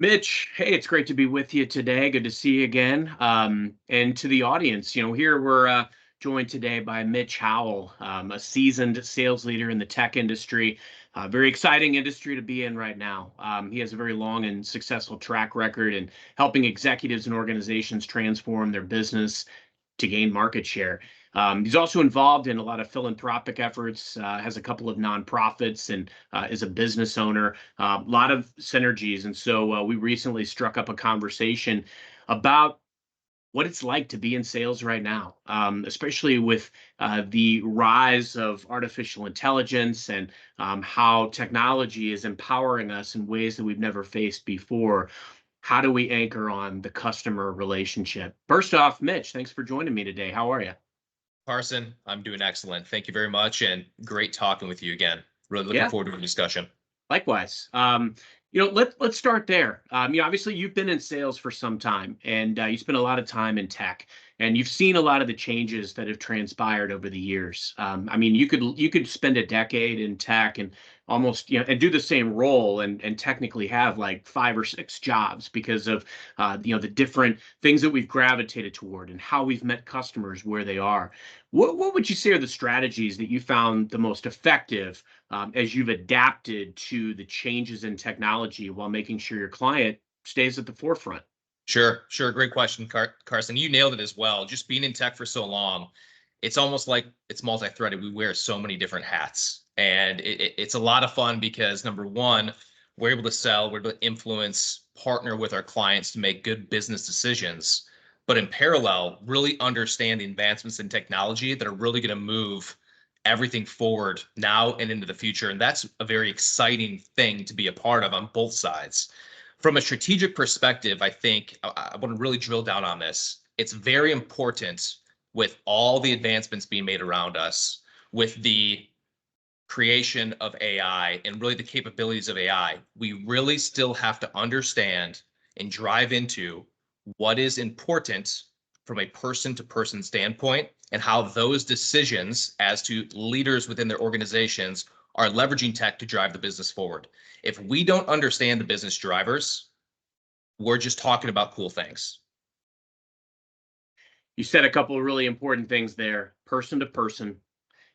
Mitch, hey, it's great to be with you today. Good to see you again. And to the audience, here we're joined today by Mitch Howell, a seasoned sales leader in the tech industry. Very exciting industry to be in right now. He has a very long and successful track record in helping executives and organizations transform their business to gain market share. He's also involved in a lot of philanthropic efforts, has a couple of nonprofits, and is a business owner. A lot of synergies. And so we recently struck up a conversation about what it's like to be in sales right now, especially with the rise of artificial intelligence and how technology is empowering us in ways that we've never faced before. How do we anchor on the customer relationship? First off, Mitch, thanks for joining me today. How are you? Carson, I'm doing excellent. Thank you very much, and great talking with you again. Really looking Yeah, forward to a discussion. likewise. Let's start there. Obviously you've been in sales for some time, and you spend a lot of time in tech, and you've seen a lot of the changes that have transpired over the years. You could spend a decade in tech and almost and do the same role and technically have like five or six jobs because of the different things that we've gravitated toward and how we've met customers where they are. What would you say are the strategies that you found the most effective as you've adapted to the changes in technology while making sure your client stays at the forefront? Sure. Great question, Carson. You nailed it as well. Just being in tech for so long, it's almost like it's multi-threaded. We wear so many different hats, and it's a lot of fun because number one, we're able to sell, we're able to influence, partner with our clients to make good business decisions. But in parallel, really understand the advancements in technology that are really going to move everything forward now and into the future. And that's a very exciting thing to be a part of on both sides. From a strategic perspective, I think I want to really drill down on this. It's very important with all the advancements being made around us, with the creation of AI and really the capabilities of AI, we really still have to understand and drive into what is important from a person to person standpoint and how those decisions as to leaders within their organizations are leveraging tech to drive the business forward. If we don't understand the business drivers, we're just talking about cool things. You said a couple of really important things there, person to person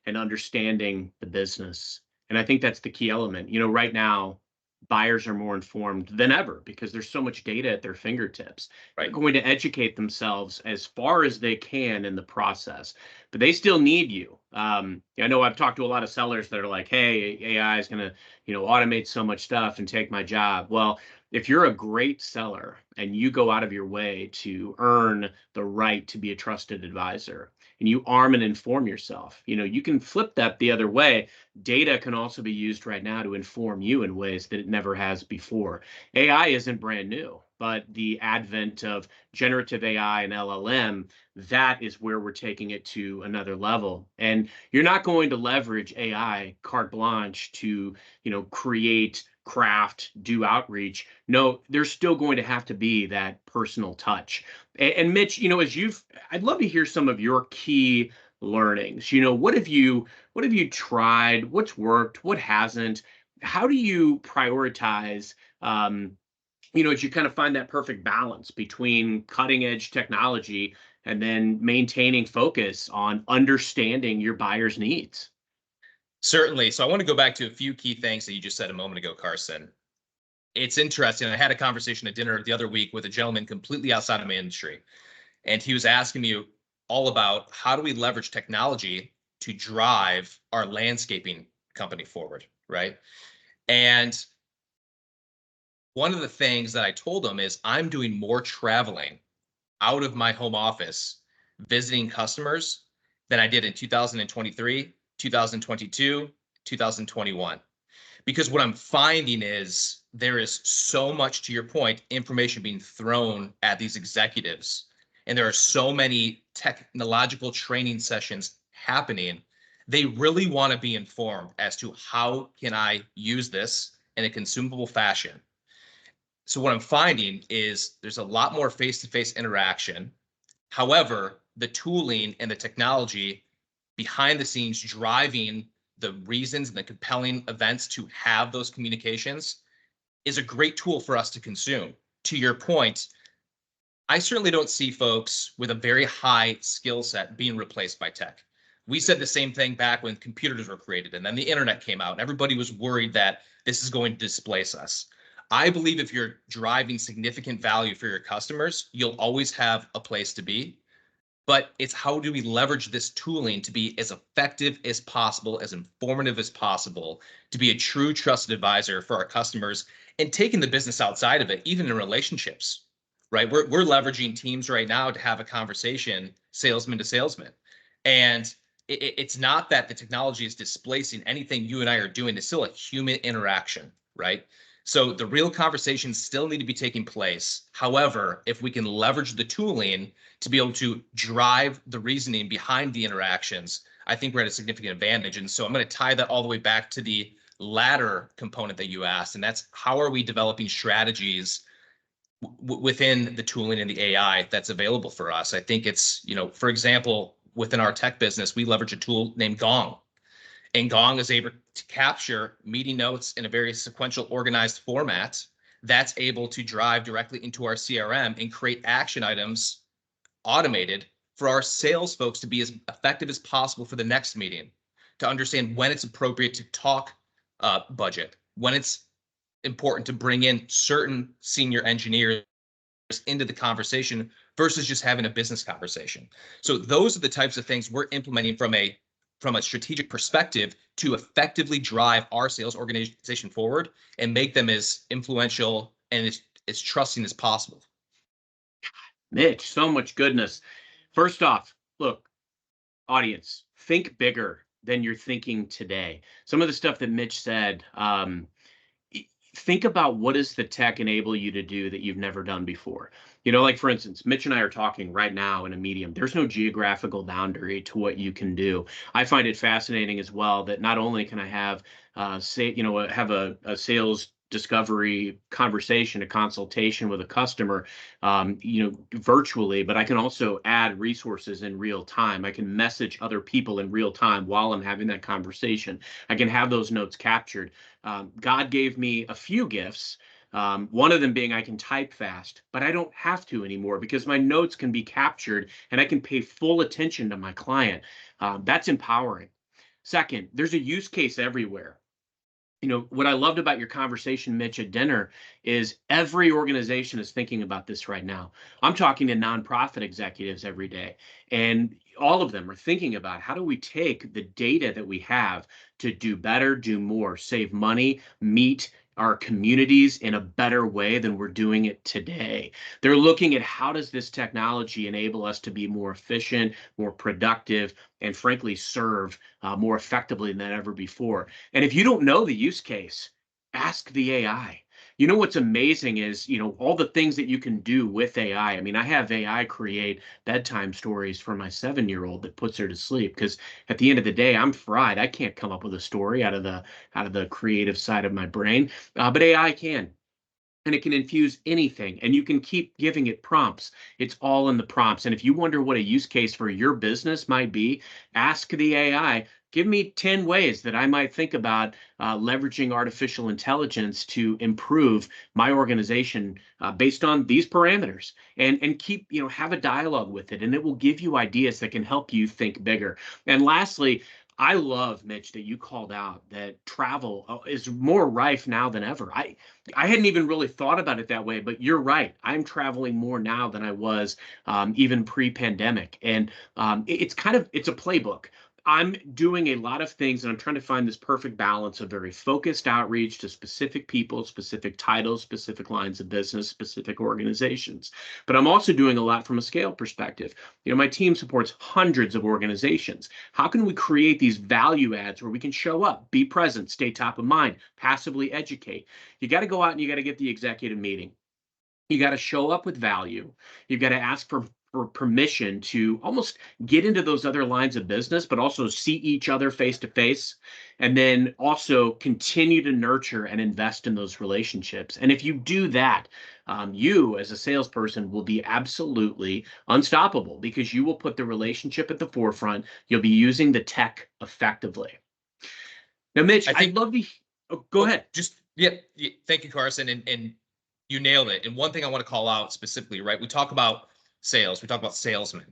and understanding the business. And I think that's the key element. Right now, buyers are more informed than ever because there's so much data at their fingertips. They're Right. going to educate themselves as far as they can in the process, but they still need you. I know I've talked to a lot of sellers that are like, "Hey, AI is going to, automate so much stuff and take my job." Well, if you're a great seller and you go out of your way to earn the right to be a trusted advisor and you arm and inform yourself, you can flip that the other way. Data can also be used right now to inform you in ways that it never has before. AI isn't brand new, but the advent of generative AI and LLM, that is where we're taking it to another level. And you're not going to leverage AI carte blanche to, create, craft, do outreach. No, there's still going to have to be that personal touch. And Mitch, I'd love to hear some of your key learnings. What have you tried? What's worked? What hasn't? How do you prioritize, as you kind of find that perfect balance between cutting edge technology and then maintaining focus on understanding your buyer's needs? Certainly. So I want to go back to a few key things that you just said a moment ago, Carson. It's interesting. I had a conversation at dinner the other week with a gentleman completely outside of my industry. And he was asking me all about how do we leverage technology to drive our landscaping company forward, right? And one of the things that I told him is I'm doing more traveling out of my home office visiting customers than I did in 2023, 2022, 2021. Because what I'm finding is there is so much, to your point, information being thrown at these executives. And there are so many technological training sessions happening. They really want to be informed as to how can I use this in a consumable fashion. So what I'm finding is there's a lot more face-to-face interaction. However, the tooling and the technology behind the scenes driving the reasons and the compelling events to have those communications is a great tool for us to consume. To your point, I certainly don't see folks with a very high skill set being replaced by tech. We said the same thing back when computers were created and then the internet came out and everybody was worried that this is going to displace us. I believe if you're driving significant value for your customers, you'll always have a place to be. But it's how do we leverage this tooling to be as effective as possible, as informative as possible, to be a true trusted advisor for our customers and taking the business outside of it, even in relationships, right? We're leveraging teams right now to have a conversation, salesman to salesman. And it's not that the technology is displacing anything you and I are doing. It's still a human interaction, right? So the real conversations still need to be taking place. However, if we can leverage the tooling to be able to drive the reasoning behind the interactions, I think we're at a significant advantage. And so I'm going to tie that all the way back to the latter component that you asked, and that's how are we developing strategies within the tooling and the AI that's available for us. I think it's, for example, within our tech business, we leverage a tool named Gong. And Gong is able to capture meeting notes in a very sequential, organized format that's able to drive directly into our CRM and create action items automated for our sales folks to be as effective as possible for the next meeting, to understand when it's appropriate to talk budget, when it's important to bring in certain senior engineers into the conversation versus just having a business conversation. So those are the types of things we're implementing from a strategic perspective to effectively drive our sales organization forward and make them as influential and as trusting as possible. Mitch, so much goodness. First off, look, audience, think bigger than you're thinking today. Some of the stuff that Mitch said, think about what does the tech enable you to do that you've never done before. Like for instance, Mitch and I are talking right now in a medium. There's no geographical boundary to what you can do. I find it fascinating as well that not only can I have have a sales discovery conversation, a consultation with a customer, virtually, but I can also add resources in real time. I can message other people in real time while I'm having that conversation. I can have those notes captured. God gave me a few gifts. One of them being I can type fast, but I don't have to anymore because my notes can be captured and I can pay full attention to my client. That's empowering. Second, there's a use case everywhere. What I loved about your conversation, Mitch, at dinner is every organization is thinking about this right now. I'm talking to nonprofit executives every day, and all of them are thinking about how do we take the data that we have to do better, do more, save money, meet our communities in a better way than we're doing it today. They're looking at how does this technology enable us to be more efficient, more productive, and frankly, serve more effectively than ever before. And if you don't know the use case, ask the AI. What's amazing is, all the things that you can do with AI. I mean, I have AI create bedtime stories for my 7-year-old that puts her to sleep because at the end of the day, I'm fried. I can't come up with a story out of the creative side of my brain, but AI can. And it can infuse anything, and you can keep giving it prompts. It's all in the prompts. And if you wonder what a use case for your business might be, ask the AI, give me 10 ways that I might think about leveraging artificial intelligence to improve my organization based on these parameters, and keep, have a dialogue with it, and it will give you ideas that can help you think bigger. And lastly, I love, Mitch, that you called out that travel is more rife now than ever. I hadn't even really thought about it that way, but you're right. I'm traveling more now than I was even pre-pandemic, and it's a playbook. I'm doing a lot of things, and I'm trying to find this perfect balance of very focused outreach to specific people, specific titles, specific lines of business, specific organizations. But I'm also doing a lot from a scale perspective. My team supports hundreds of organizations. How can we create these value adds where we can show up, be present, stay top of mind, passively educate? You got to go out and you got to get the executive meeting. You got to show up with value. You've got to ask for permission to almost get into those other lines of business, but also see each other face to face, and then also continue to nurture and invest in those relationships. And if you do that, you as a salesperson will be absolutely unstoppable because you will put the relationship at the forefront. You'll be using the tech effectively. Now, Mitch, I I'd think love to. Oh, go ahead. just Yeah, thank you, Carson. And you nailed it. And one thing I want to call out specifically, right? We talk about sales, we talk about salesmen.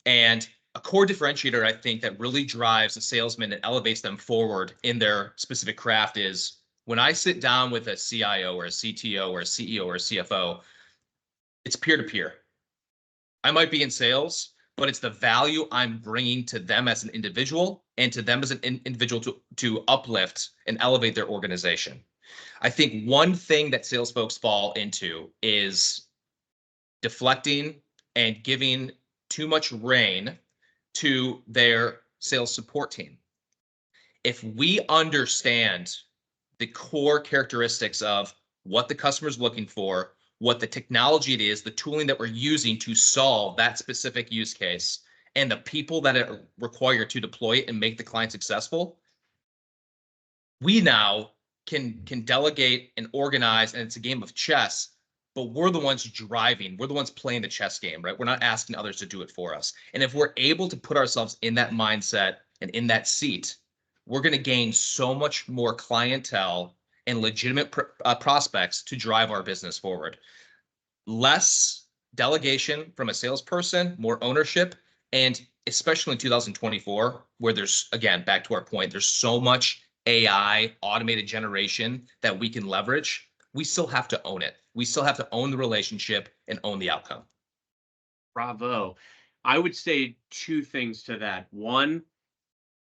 And a core differentiator, I think, that really drives a salesman and elevates them forward in their specific craft is when I sit down with a CIO or a CTO or a CEO or a CFO, it's peer to peer. I might be in sales, but it's the value I'm bringing to them as an individual and to them as an individual to uplift and elevate their organization. I think one thing that sales folks fall into is deflecting and giving too much reign to their sales support team. If we understand the core characteristics of what the customer's looking for, what the technology it is, the tooling that we're using to solve that specific use case, and the people that are required to deploy it and make the client successful, we now can delegate and organize, and it's a game of chess, but we're the ones driving, we're the ones playing the chess game, right? We're not asking others to do it for us. And if we're able to put ourselves in that mindset and in that seat, we're going to gain so much more clientele and legitimate prospects to drive our business forward. Less delegation from a salesperson, more ownership, and especially in 2024, where there's, again, back to our point, there's so much AI automated generation that we can leverage. We still have to own it. We still have to own the relationship and own the outcome. Bravo. I would say two things to that. One,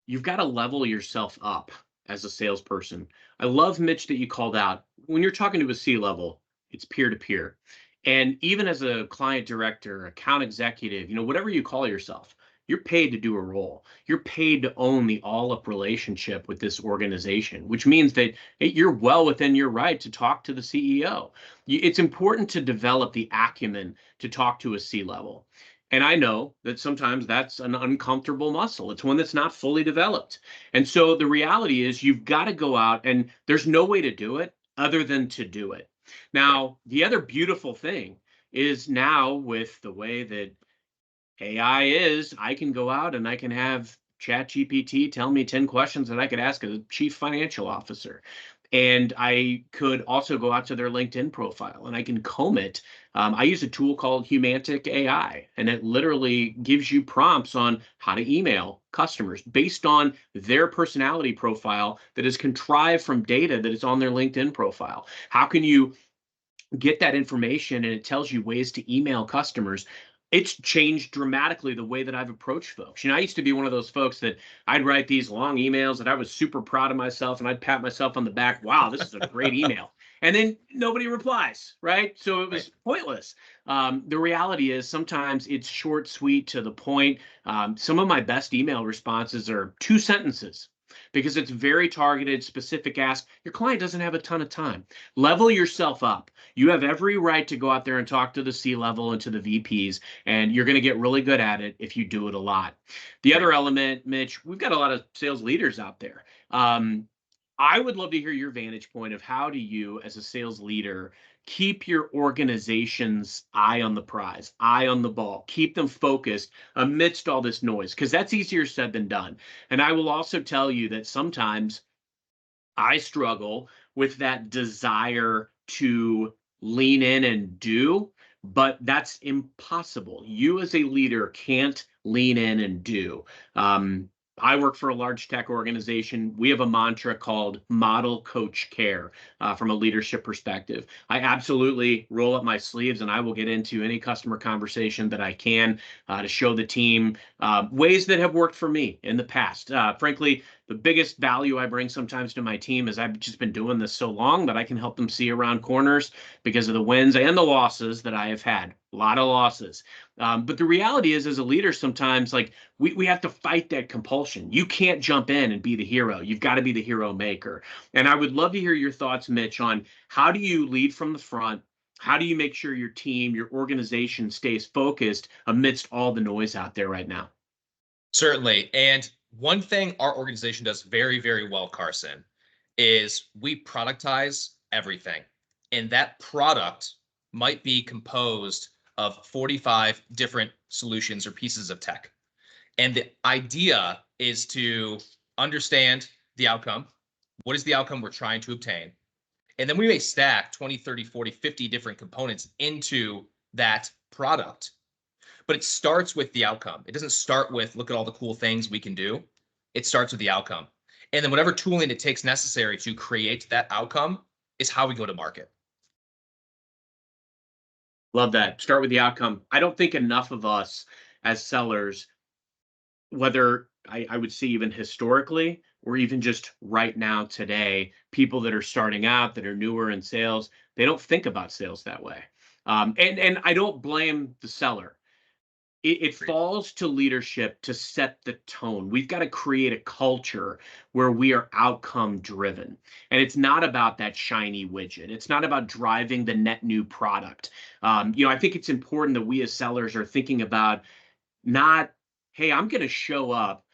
you've got to level yourself up as a salesperson. I love, Mitch, that you called out when you're talking to a C-level, it's peer to peer. And even as a client director, account executive, whatever you call yourself, you're paid to do a role. You're paid to own the all-up relationship with this organization, which means that you're well within your right to talk to the CEO. It's important to develop the acumen to talk to a C-level. And I know that sometimes that's an uncomfortable muscle. It's one that's not fully developed. And so the reality is you've got to go out, and there's no way to do it other than to do it. Now, the other beautiful thing is now with the way that AI is, I can go out and I can have ChatGPT tell me 10 questions that I could ask a chief financial officer. And I could also go out to their LinkedIn profile and I can comb it. I use a tool called Humantic AI, and it literally gives you prompts on how to email customers based on their personality profile that is contrived from data that is on their LinkedIn profile. How can you get that information? And it tells you ways to email customers. It's changed dramatically the way that I've approached folks. I used to be one of those folks that I'd write these long emails that I was super proud of myself and I'd pat myself on the back. Wow, this is a great email. And then nobody replies, right? So it was pointless. The reality is sometimes it's short, sweet, to the point. Some of my best email responses are 2 sentences because it's very targeted, specific ask. Your client doesn't have a ton of time. Level yourself up. You have every right to go out there and talk to the C-level and to the VPs, and you're going to get really good at it if you do it a lot. The other element, Mitch, we've got a lot of sales leaders out there. I would love to hear your vantage point of how do you, as a sales leader, keep your organization's eye on the prize, eye on the ball, keep them focused amidst all this noise, because that's easier said than done. And I will also tell you that sometimes I struggle with that desire to lean in and do, but that's impossible. You as a leader can't lean in and do. I work for a large tech organization. We have a mantra called model, coach, care from a leadership perspective. I absolutely roll up my sleeves and I will get into any customer conversation that I can to show the team ways that have worked for me in the past. Frankly, the biggest value I bring sometimes to my team is I've just been doing this so long that I can help them see around corners because of the wins and the losses that I have had. A lot of losses. But the reality is, as a leader, sometimes like we have to fight that compulsion. You can't jump in and be the hero. You've got to be the hero maker. And I would love to hear your thoughts, Mitch, on how do you lead from the front? How do you make sure your team, your organization stays focused amidst all the noise out there right now? Certainly. And one thing our organization does very, very well, Carson, is we productize everything. And that product might be composed of 45 different solutions or pieces of tech. And the idea is to understand the outcome. What is the outcome we're trying to obtain? And then we may stack 20, 30, 40, 50 different components into that product. But it starts with the outcome. It doesn't start with, look at all the cool things we can do. It starts with the outcome. And then whatever tooling it takes necessary to create that outcome is how we go to market. Love that. Start with the outcome. I don't think enough of us as sellers, whether I would say even historically or even just right now today, people that are starting out, that are newer in sales, they don't think about sales that way. And I don't blame the seller. It falls to leadership to set the tone. We've got to create a culture where we are outcome driven. And it's not about that shiny widget. It's not about driving the net new product. I think it's important that we as sellers are thinking about not, hey, I'm going to show up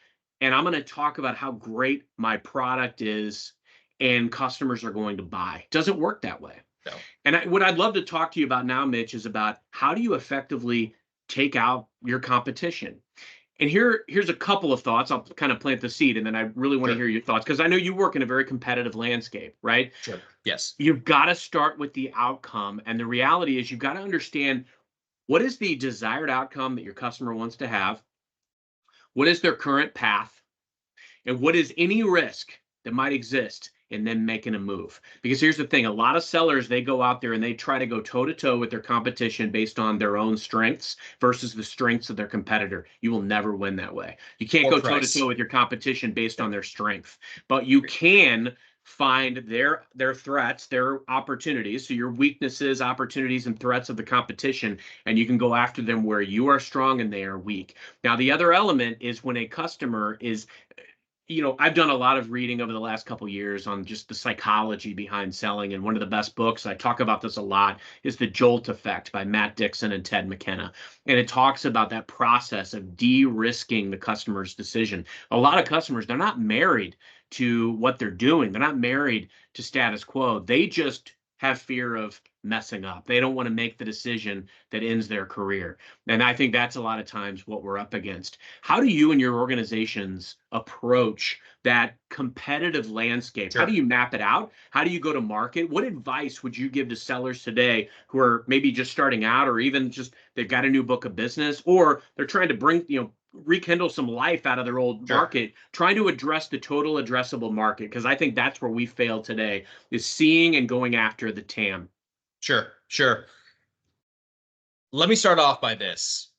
and I'm going to talk about how great my product is and customers are going to buy. It doesn't work that way. No. And what I'd love to talk to you about now, Mitch, is about how do you effectively take out your competition? And here's a couple of thoughts. I'll kind of plant the seed, and then I really want to hear your thoughts because I know you work in a very competitive landscape, right? Sure. Yes. You've got to start with the outcome. And the reality is you've got to understand what is the desired outcome that your customer wants to have? What is their current path? And what is any risk that might exist in them making a move? Because here's the thing, a lot of sellers, they go out there and they try to go toe to toe with their competition based on their own strengths versus the strengths of their competitor. You will never win that way. You can't go toe to toe with your competition based on their strength, but you can find their threats, their opportunities, so your weaknesses, opportunities, and threats of the competition, and you can go after them where you are strong and they are weak. Now, the other element is when a customer is, I've done a lot of reading over the last couple of years on just the psychology behind selling. And one of the best books, I talk about this a lot, is The Jolt Effect by Matt Dixon and Ted McKenna. And it talks about that process of de-risking the customer's decision. A lot of customers, they're not married to what they're doing. They're not married to status quo. They just have fear of messing up. They don't want to make the decision that ends their career. And I think that's a lot of times what we're up against. How do you and your organizations approach that competitive landscape? Sure. How do you map it out? How do you go to market? What advice would you give to sellers today who are maybe just starting out, or even just they've got a new book of business, or they're trying to bring, rekindle some life out of their old market, trying to address the total addressable market? Because I think that's where we fail today, is seeing and going after the TAM. Sure. Let me start off by this.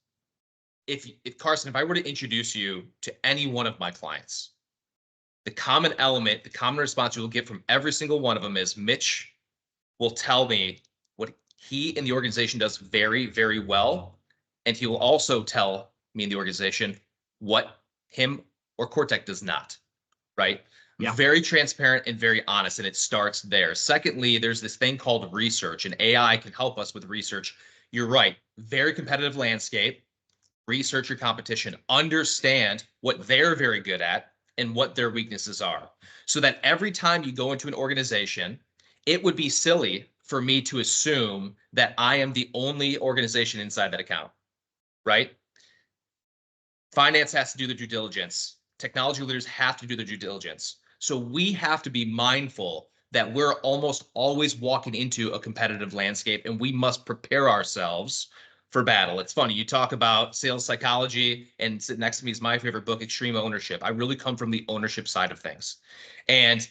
If Carson, if I were to introduce you to any one of my clients, the common element, the common response you will get from every single one of them is Mitch will tell me what he in the organization does very, very well. And he will also tell me in the organization what him or Cortec does not, right? Yeah. Very transparent and very honest, and it starts there. Secondly, there's this thing called research, and AI can help us with research. You're right. Very competitive landscape. Research your competition. Understand what they're very good at and what their weaknesses are, so that every time you go into an organization, it would be silly for me to assume that I am the only organization inside that account, right? Finance has to do the due diligence. Technology leaders have to do the due diligence. So we have to be mindful that we're almost always walking into a competitive landscape, and we must prepare ourselves for battle. It's funny, you talk about sales psychology, and sitting next to me is my favorite book, Extreme Ownership. I really come from the ownership side of things. And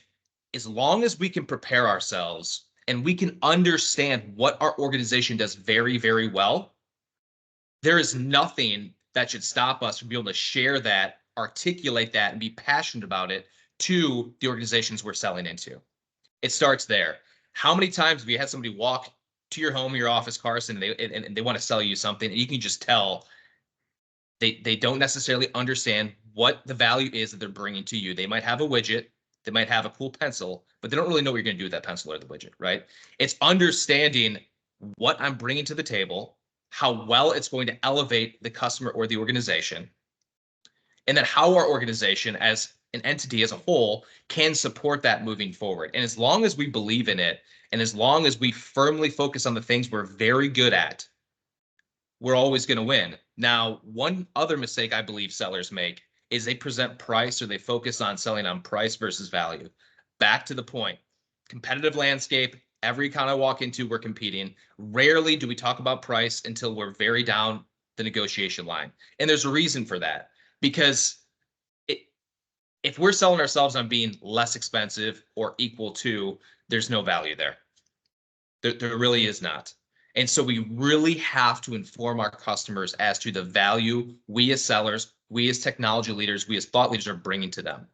as long as we can prepare ourselves and we can understand what our organization does very, very well, there is nothing that should stop us from being able to share that, articulate that, and be passionate about it to the organizations we're selling into. It starts there. How many times have you had somebody walk to your home or your office, Carson, and they want to sell you something, and you can just tell they don't necessarily understand what the value is that they're bringing to you. They might have a widget, they might have a cool pencil, but they don't really know what you're going to do with that pencil or the widget, right? It's understanding what I'm bringing to the table, how well it's going to elevate the customer or the organization, and then how our organization as an entity as a whole can support that moving forward. And as long as we believe in it, and as long as we firmly focus on the things we're very good at, we're always going to win. Now, one other mistake I believe sellers make is they present price, or they focus on selling on price versus value. Back to the point, competitive landscape, Every account I walk into, we're competing. Rarely do we talk about price until we're very down the negotiation line. And there's a reason for that, because if we're selling ourselves on being less expensive or equal to, there's no value there. There really is not. And so we really have to inform our customers as to the value we as sellers, we as technology leaders, we as thought leaders are bringing to them.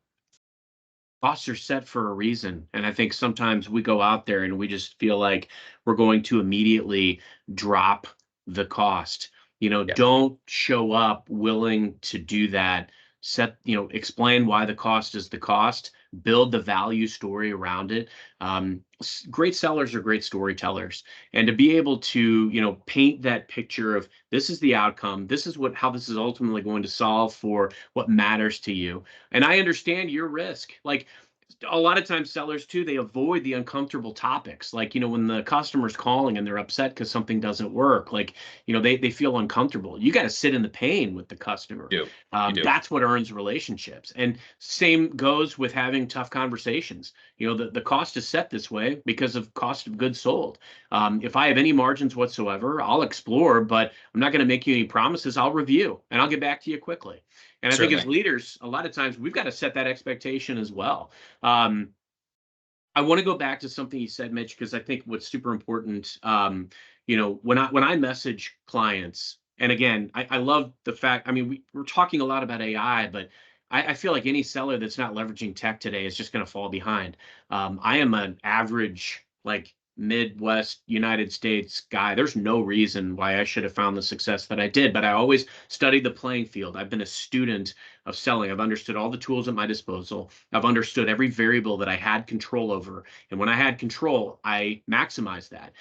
Costs are set for a reason. And I think sometimes we go out there and we just feel like we're going to immediately drop the cost. Yeah. Don't show up willing to do that. Explain why the cost is the cost, build the value story around it. Great sellers are great storytellers. And to be able to, paint that picture of this is the outcome, this is how this is ultimately going to solve for what matters to you. And I understand your risk. Like, a lot of times sellers too, they avoid the uncomfortable topics. Like, when the customer's calling and they're upset because something doesn't work, like, they feel uncomfortable. You got to sit in the pain with the customer. You do. That's what earns relationships. And same goes with having tough conversations. The cost is set this way because of cost of goods sold. If I have any margins whatsoever, I'll explore, but I'm not going to make you any promises. I'll review and I'll get back to you quickly. And I think as leaders, a lot of times we've got to set that expectation as well. I want to go back to something you said, Mitch, because I think what's super important, when I message clients, and again, I love the fact, I mean, we're talking a lot about AI, but I feel like any seller that's not leveraging tech today is just going to fall behind. I am an average, like, Midwest United States guy. There's no reason why I should have found the success that I did, but I always studied the playing field. I've been a student of selling. I've understood all the tools at my disposal. I've understood every variable that I had control over. And when I had control, I maximized that.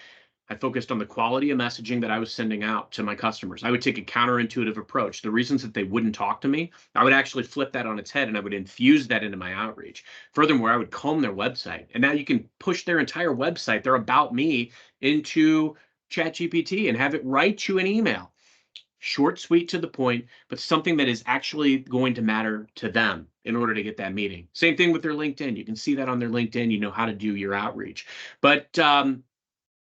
I focused on the quality of messaging that I was sending out to my customers. I would take a counterintuitive approach. The reasons that they wouldn't talk to me, I would actually flip that on its head and I would infuse that into my outreach. Furthermore, I would comb their website. And now you can push their entire website, their about me, into ChatGPT and have it write you an email. Short, sweet, to the point, but something that is actually going to matter to them in order to get that meeting. Same thing with their LinkedIn. You can see that on their LinkedIn. You know how to do your outreach. But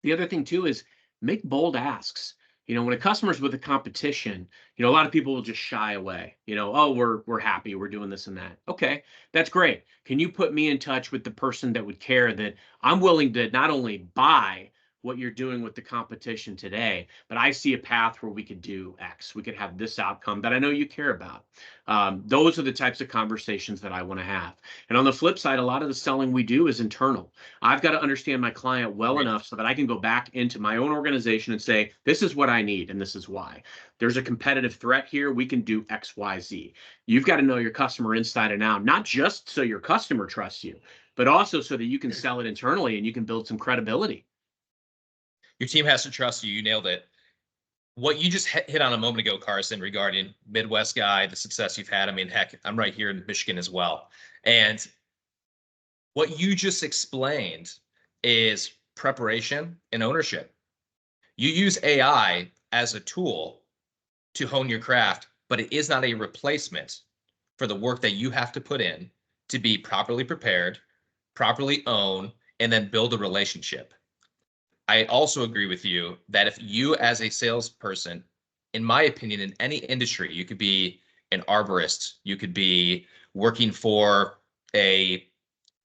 the other thing too is make bold asks. When a customer's with a competition, a lot of people will just shy away. Oh, we're happy, we're doing this and that. Okay, that's great. Can you put me in touch with the person that would care that I'm willing to not only buy what you're doing with the competition today, but I see a path where we could do X. We could have this outcome that I know you care about. Those are the types of conversations that I want to have. And on the flip side, a lot of the selling we do is internal. I've got to understand my client well enough so that I can go back into my own organization and say, this is what I need and this is why. There's a competitive threat here. We can do X, Y, Z. You've got to know your customer inside and out, not just so your customer trusts you, but also so that you can sell it internally and you can build some credibility. Your team has to trust you. You nailed it. What you just hit on a moment ago, Carson, regarding Midwest guy, the success you've had. I mean, heck, I'm right here in Michigan as well. And what you just explained is preparation and ownership. You use AI as a tool to hone your craft, but it is not a replacement for the work that you have to put in to be properly prepared, properly own, and then build a relationship. I also agree with you that if you as a salesperson, in my opinion, in any industry, you could be an arborist, you could be working for a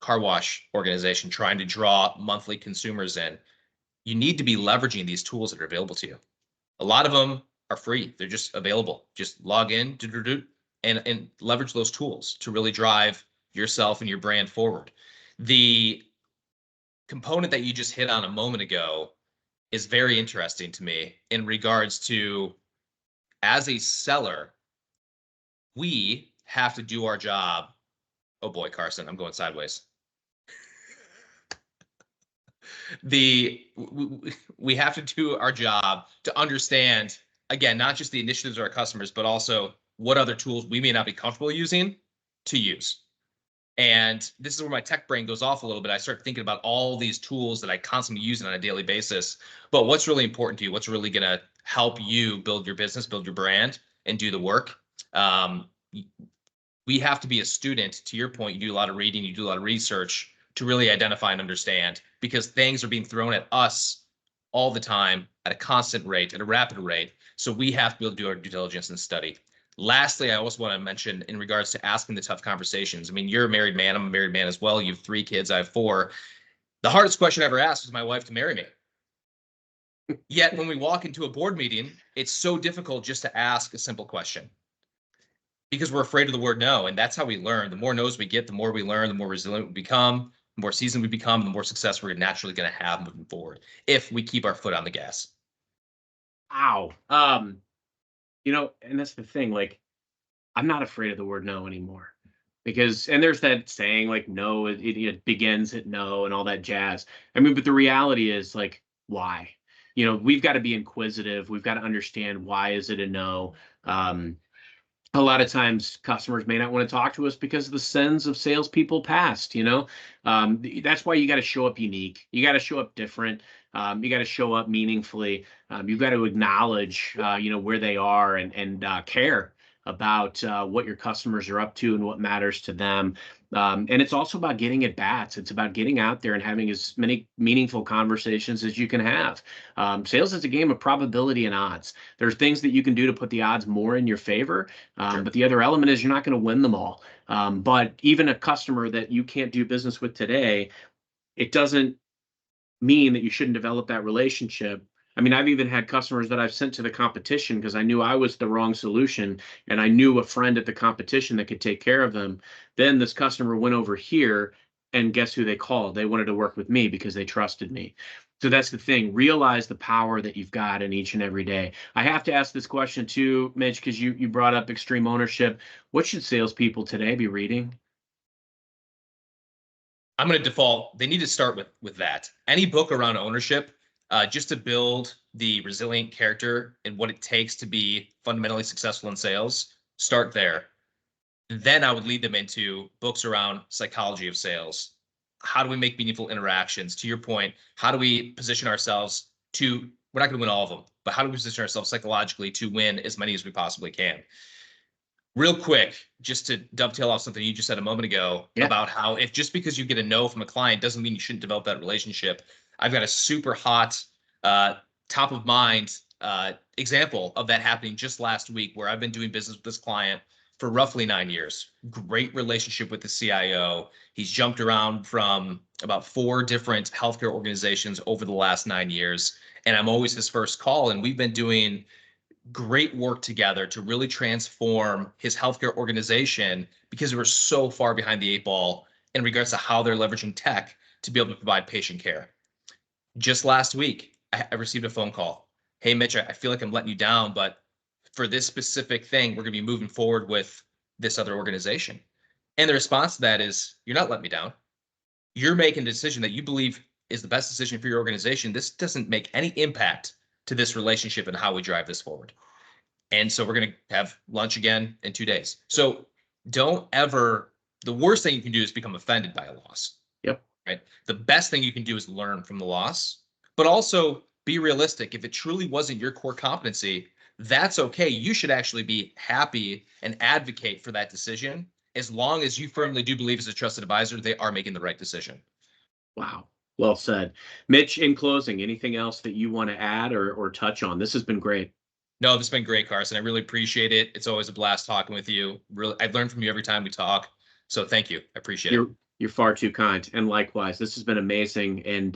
car wash organization trying to draw monthly consumers in, you need to be leveraging these tools that are available to you. A lot of them are free. They're just available. Just log in and leverage those tools to really drive yourself and your brand forward. The component that you just hit on a moment ago is very interesting to me in regards to, as a seller, we have to do our job. Oh boy, Carson, I'm going sideways. We have to do our job to understand, again, not just the initiatives of our customers, but also what other tools we may not be comfortable using to use. And this is where my tech brain goes off a little bit. I start thinking about all these tools that I constantly use on a daily basis. But what's really important to you? What's really going to help you build your business, build your brand, and do the work? We have to be a student. To your point, you do a lot of reading, you do a lot of research to really identify and understand, because things are being thrown at us all the time at a constant rate, at a rapid rate. So we have to be able to do our due diligence and study. Lastly, I also want to mention in regards to asking the tough conversations. I mean, you're a married man. I'm a married man as well. You have 3 kids. I have 4. The hardest question I ever asked was my wife to marry me. Yet when we walk into a board meeting, it's so difficult just to ask a simple question because we're afraid of the word no. And that's how we learn. The more no's we get, the more we learn, the more resilient we become, the more seasoned we become, the more success we're naturally going to have moving forward if we keep our foot on the gas. Wow. And that's the thing, like, I'm not afraid of the word no anymore because, and there's that saying like, no, it begins at no and all that jazz. I mean, but the reality is like, why? We've got to be inquisitive. We've got to understand why is it a no? Um, a lot of times customers may not want to talk to us because of the sins of salespeople past. That's why you got to show up unique. You got to show up different. You got to show up meaningfully. You've got to acknowledge, where they are and care about what your customers are up to and what matters to them. And it's also about getting at bats. It's about getting out there and having as many meaningful conversations as you can have. Sales is a game of probability and odds. There's things that you can do to put the odds more in your favor, Sure. but the other element is you're not going to win them all. But even a customer that you can't do business with today, it doesn't mean that you shouldn't develop that relationship. I mean, I've even had customers that I've sent to the competition because I knew I was the wrong solution and I knew a friend at the competition that could take care of them. Then this customer went over here and guess who they called? They wanted to work with me because they trusted me. So that's the thing. Realize the power that you've got in each and every day. I have to ask this question too, Mitch, because you brought up extreme ownership. What should salespeople today be reading? I'm going to default. They need to start with that. Any book around ownership, just to build the resilient character and what it takes to be fundamentally successful in sales. Start there. Then I would lead them into books around psychology of sales. How do we make meaningful interactions? To your point, how do we position ourselves to? We're not going to win all of them, but how do we position ourselves psychologically to win as many as we possibly can? Real quick, just to dovetail off something you just said a moment ago Yeah. about how if just because you get a no from a client doesn't mean you shouldn't develop that relationship. I've got a super hot, top of mind example of that happening just last week where I've been doing business with this client for roughly 9 years. Great relationship with the CIO. He's jumped around from about 4 different healthcare organizations over the last 9 years. And I'm always his first call. And we've been doing great work together to really transform his healthcare organization because we're so far behind the 8 ball in regards to how they're leveraging tech to be able to provide patient care. Just last week, I received a phone call. Hey, Mitch, I feel like I'm letting you down, but for this specific thing, we're going to be moving forward with this other organization. And the response to that is, you're not letting me down. You're making a decision that you believe is the best decision for your organization. This doesn't make any impact to this relationship and how we drive this forward. And so we're going to have lunch again in 2 days. So don't ever, the worst thing you can do is become offended by a loss. Yep. Right. The best thing you can do is learn from the loss, but also be realistic. If it truly wasn't your core competency, that's okay. You should actually be happy and advocate for that decision as long as you firmly do believe as a trusted advisor, they are making the right decision. Wow. Well said. Mitch, in closing, anything else that you want to add or touch on? This has been great. No, this has been great, Carson. I really appreciate it. It's always a blast talking with you. Really, I learn from you every time we talk. So thank you. I appreciate it. You're far too kind. And likewise, this has been amazing. And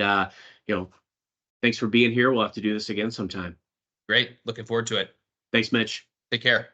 thanks for being here. We'll have to do this again sometime. Great. Looking forward to it. Thanks, Mitch. Take care.